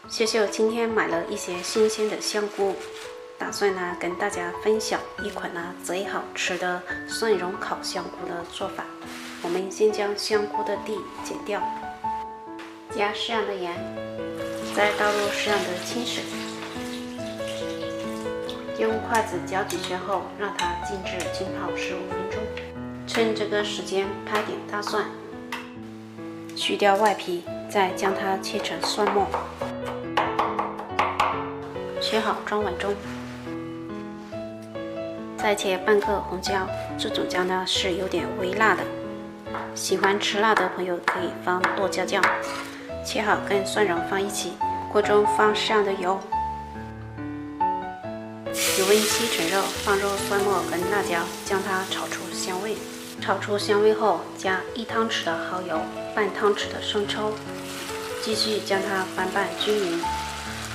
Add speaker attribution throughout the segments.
Speaker 1: 秀秀今天买了一些新鲜的香菇，打算跟大家分享一款贼好吃的蒜蓉烤香菇的做法。我们先将香菇的蒂剪掉，加适量的盐，再倒入适量的清水，用筷子搅几圈后，让它静置浸泡15分钟。趁这个时间拍点大蒜，去掉外皮，再将它切成蒜末。切好装碗中，再切半个红椒，这种椒是有点微辣的，喜欢吃辣的朋友可以放剁椒酱。切好跟蒜蓉放一起，锅中放适量的油，油温七成热，放入蒜末跟辣椒，将它炒出香味。炒出香味后，加1汤匙的蚝油，半汤匙的生抽，继续将它翻拌均匀。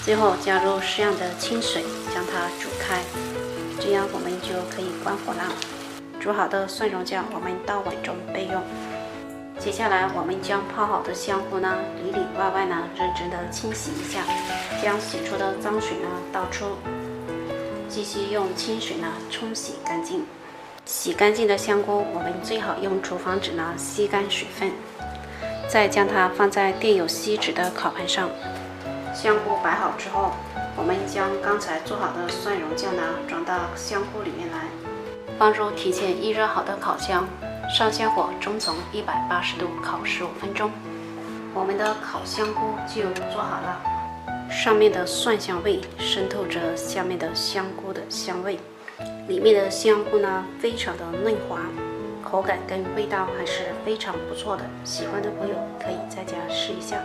Speaker 1: 最后加入适量的清水，将它煮开，这样我们就可以关火啦。煮好的蒜蓉酱我们倒碗中备用。接下来我们将泡好的香菇里里外外认真的清洗一下，将洗出的脏水倒出，继续用清水冲洗干净。洗干净的香菇我们最好用厨房纸吸干水分，再将它放在垫有锡纸的烤盘上。香菇摆好之后，我们将刚才做好的蒜蓉酱装到香菇里面来，放入提前预热好的烤箱，上下火中从180度烤15分钟。我们的烤香菇就做好了，上面的蒜香味渗透着下面的香菇的香味，里面的香菇非常的嫩滑，口感跟味道还是非常不错的。喜欢的朋友可以在家试一下。